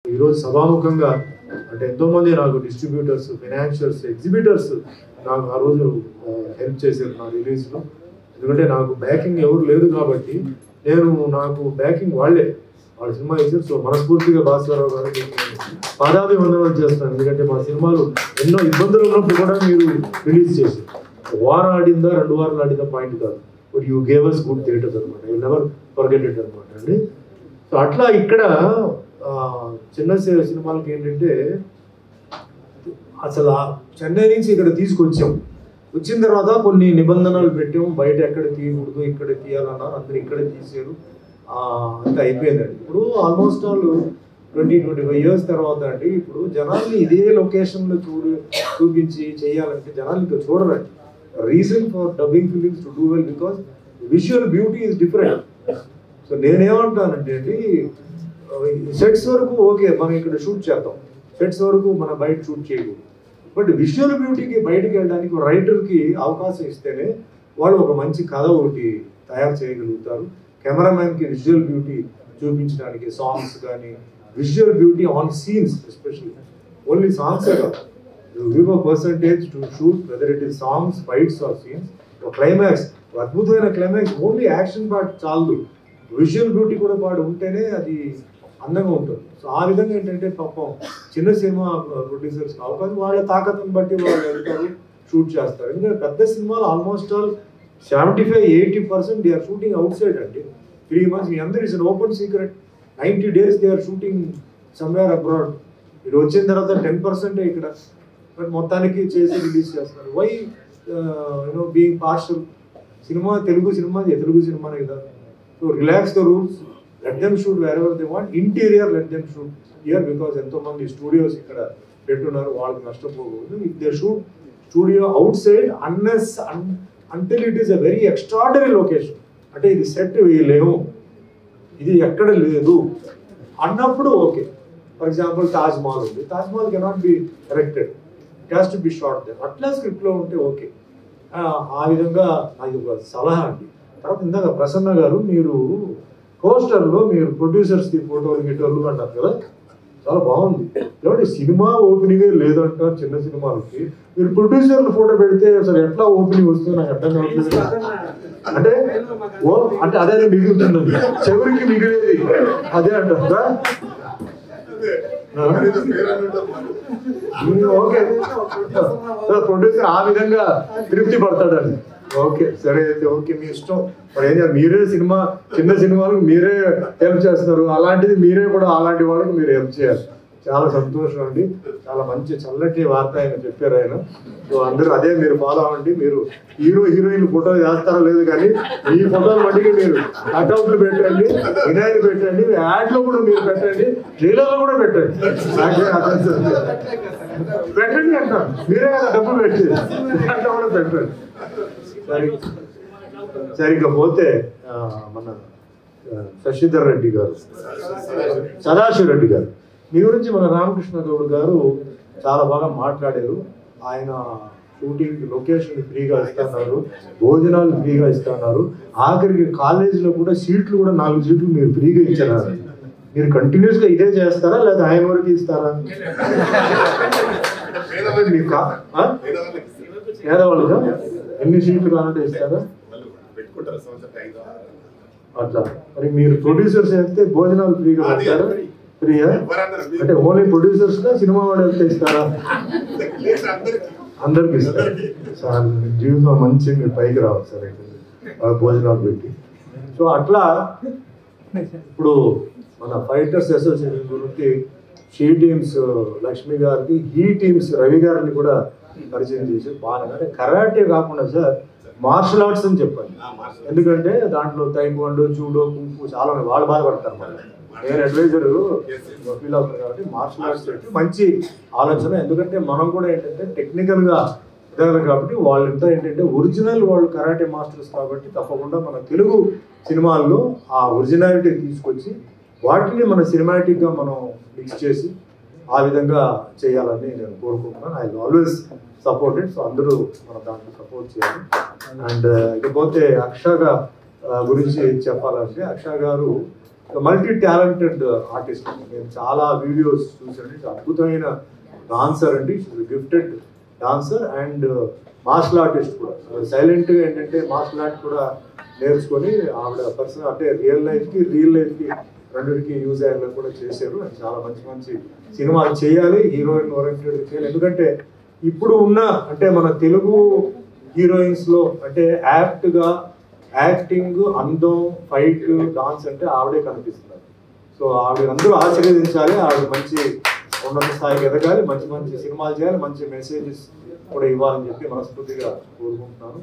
ఈరోజు సభాముఖంగా అంటే ఎంతోమంది నాకు డిస్ట్రిబ్యూటర్స్, ఫైనాన్షియర్స్, ఎగ్జిబిటర్స్ నాకు ఆ రోజు హెల్ప్ చేశారు నా రిలీజ్లో. ఎందుకంటే నాకు బ్యాకింగ్ ఎవరు లేదు కాబట్టి నాకు బ్యాకింగ్ వాళ్ళ సినిమా ఇచ్చారు. సో మనస్ఫూర్తిగా భాస్కరరావు గారికి పాదాభివందనాలు చేస్తాను. ఎందుకంటే మా సినిమాలు ఎన్నో ఇబ్బందులు ఉన్నప్పుడు కూడా మీరు రిలీజ్ చేశారు. వారం ఆడిందా 2 వారాలు ఆడిందా పాయింట్ కాదు, but you gave us good theatres అనమాట. యూ నెవర్ ఫర్గెట్ ఇట్ అనమాట అండి. సో అట్లా ఇక్కడ చిన్న సినిమాలకి ఏంటంటే అసలు చెన్నై నుంచి ఇక్కడ తీసుకొచ్చాం. వచ్చిన తర్వాత కొన్ని నిబంధనలు పెట్టాము, బయట ఎక్కడ తీయకూడదు, ఇక్కడ తీయాలన్నారు, అందరు ఇక్కడే తీసారు. అంతా అయిపోయిందండి. ఇప్పుడు ఆల్మోస్ట్ ఆల్ 20-25 ఇయర్స్ తర్వాత అండి ఇప్పుడు జనాల్ని ఇదే లొకేషన్లో చూపించి చేయాలంటే జనాలు ఇంకా చూడరండి. Reason for dubbing films to do well because visual beauty is different. So నేనేమంటానంటే సెట్స్ వరకు ఓకే మనం ఇక్కడ షూట్ చేద్దాం, సెట్స్ వరకు మనం బయట షూట్ చేయకూడదు. బట్ విజువల్ బ్యూటీకి బయటకు వెళ్ళడానికి రైటర్కి అవకాశం ఇస్తేనే వాళ్ళు ఒక మంచి కథ ఒకటి తయారు చేయగలుగుతారు. కెమెరామ్యాన్కి విజువల్ బ్యూటీ చూపించడానికి సాంగ్స్ కానీ visual beauty on scenes, especially only సాంగ్సే కాదు, give a percentage to shoot whether it is songs, fights or scenes. ఒక క్లైమాక్స్, అద్భుతమైన క్లైమాక్స్ ఓన్లీ యాక్షన్ పార్ట్ చాలదు, విజువల్ బ్యూటీ కూడా పాటు ఉంటేనే అది అందంగా ఉంటుంది. సో ఆ విధంగా ఏంటంటే పాపం చిన్న సినిమా ప్రొడ్యూసర్స్ అవకాశం వాళ్ళ తాకత్తుని బట్టి వాళ్ళు వెళ్తారు, షూట్ చేస్తారు. ఎందుకంటే పెద్ద సినిమాలు almost all 75-80% they are shooting outside అండి. 3 months మీ అందరూ it's open secret. 90 days they are shooting somewhere abroad. ఇది వచ్చిన తర్వాత 10% ఇక్కడ, బట్ మొత్తానికి చేసి రిలీజ్ చేస్తారు. Why being partial? సినిమా తెలుగు సినిమానే కదా. So relax the rules, let them shoot wherever they want. Interior let them shoot here because ఎంతో మంది స్టూడియోస్ ఇక్కడ పెట్టున్నారు, వాళ్ళకి నష్టపోకూడదు. If they shoot studio outside until it is a very extraordinary location, అంటే ఇది సెట్ వేయలేము, ఇది ఎక్కడ లేదు అన్నప్పుడు okay. For example Taj Mahal ఉంది, Taj Mahal cannot be erected, it has to be shot there, అట్లా స్క్రిప్ట్లో ఉంటే ఓకే. ఆ విధంగా అది ఒక సలహా అండి. తర్వాత ఇందాక ప్రసన్న గారు మీరు పోస్టర్లో మీరు ప్రొడ్యూసర్స్కి ఫోటోలు గిటోలు అన్నారు కదా, చాలా బాగుంది. కాబట్టి సినిమా ఓపెనింగే లేదంటారు చిన్న సినిమాలకి, మీరు ప్రొడ్యూసర్లు ఫోటో పెడితే అసలు ఎట్లా ఓపెనింగ్ వస్తుంది నాకు అర్థం కావట్లేదు. అంటే అదే మిగులుతున్నది, చెవురికి మిగిలేది అదే అంటారా? ఓకే, ప్రొడ్యూసర్ ఆ విధంగా తృప్తి పడతాడండి. ఓకే సరే అయితే ఓకే, మీ ఇష్టం. మరి ఏం చేయాలి, మీరే చిన్న సినిమాలకు మీరే హెల్ప్ చేస్తున్నారు, అలాంటిది మీరే కూడా అలాంటి వాళ్ళకి మీరు హెల్ప్ చేయాలి. చాలా సంతోషం అండి, చాలా మంచి చల్లటి వార్త ఆయన చెప్పారు ఆయన. సో అందరూ అదే మీరు ఫాలో అవ్వండి. మీరు హీరోయిన్ ఫోటో చేస్తారో లేదు కానీ ఈ ఫోటోలు మట్టికి మీరు కట్అవుట్లు పెట్టండి, వినాయకులు పెట్టండి, యాడ్లో కూడా మీరు పెట్టండి, ట్రైలర్లో కూడా పెట్టండి. పెట్టండి అంటారు, మీరే కదా డబ్బులు పెట్టి దాంట్లో కూడా పెట్టండి. సరిగ్గా పోతే మన శశిధర్ రెడ్డి గారు, సదాశివ రెడ్డి గారు, మీ గురించి మన రామకృష్ణ గౌడ్ గారు చాలా బాగా మాట్లాడారు. ఆయన షూటింగ్ లొకేషన్ ఫ్రీగా ఇస్తున్నారు, భోజనాలు ఫ్రీగా ఇస్తున్నారు, ఆఖరికి కాలేజీలో కూడా సీట్లు కూడా 4 సీట్లు మీరు ఫ్రీగా ఇచ్చారు. మీరు కంటిన్యూస్గా ఇదే చేస్తారా లేదా ఆయన వరకు ఇస్తారా? పేదవాళ్ళుగా ఎన్ని సీట్లు కావాలంటే ఇస్తారా అట్లా? మరి మీరు ప్రొడ్యూసర్స్ అయితే భోజనాలు ఫ్రీగా పెడతారా? ఫ్రీయా అంటే ఓన్లీ ప్రొడ్యూసర్స్ గా సినిమా వాళ్ళు వెళ్తే ఇస్తారా? అందరికి ఇస్తారు సార్. జీవితం మంచి మీరు పైకి రావాలి సార్ అయితే భోజనాలు పెట్టి. సో అట్లా ఇప్పుడు మన ఫైటర్స్ అసోసియేషన్ గురించి షీ టీమ్స్ లక్ష్మి గారికి, ఈ టీమ్స్ రవి గారిని కూడా పరిచయం చేసి బాగా, అంటే కరాటే కాకుండా సార్ మార్షల్ ఆర్ట్స్ అని చెప్పాలి. ఎందుకంటే దాంట్లో తైక్వాండో, జూడో, కుంఫు చాలా వాళ్ళు బాధపడతారు. నేను అడ్వైజర్ ఫీల్ అవుతాను కాబట్టి మార్షల్ ఆర్ట్స్ పెట్టి మంచి ఆలోచన. ఎందుకంటే మనం కూడా ఏంటంటే టెక్నికల్గా ఎదగదు కాబట్టి వాళ్ళంతా ఏంటంటే ఒరిజినల్ వాళ్ళు కరాటే మాస్టర్స్ కాబట్టి తప్పకుండా మన తెలుగు సినిమాల్లో ఆ ఒరిజినాలిటీ తీసుకొచ్చి వాటిని మన సినిమాటిక్గా మనం మిక్స్ చేసి ఆ విధంగా చేయాలని నేను కోరుకుంటున్నాను. I always supported. సో అందరూ మన దాంట్లో సపోర్ట్ చేయాలి. అండ్ ఇకపోతే అక్ష గురించి చెప్పాలంటే, అక్ష గారు మల్టీ టాలెంటెడ్ ఆర్టిస్ట్. నేను చాలా వీడియోస్ చూసాను. అద్భుతమైన డాన్సర్ అండి, gifted dancer and martial artist కూడా. సైలెంట్గా ఏంటంటే మార్షల్ ఆర్ట్ కూడా నేర్చుకొని ఆవిడ పర్సనల్ అంటే రియల్ లైఫ్కి రెండింటికి యూజ్ అయ్యేలా కూడా చేశారు. చాలా మంచి మంచి సినిమాలు చేయాలి, హీరోయిన్ ఓరియంటెడ్ చేయాలి. ఎందుకంటే ఇప్పుడు ఉన్న అంటే మన తెలుగు హీరోయిన్స్లో అంటే యాక్టింగ్, అందం, ఫైట్, డాన్స్ అంటే ఆవిడే కనిపిస్తున్నారు. సో ఆవిడ అందరూ ఆశీర్వదించాలి. ఆవిడ మంచి ఉన్నత స్థాయికి ఎదగాలి, మంచి మంచి సినిమాలు చేయాలి, మంచి మెసేజెస్ కూడా ఇవ్వాలని చెప్పి మనస్ఫూర్తిగా కోరుకుంటున్నాను.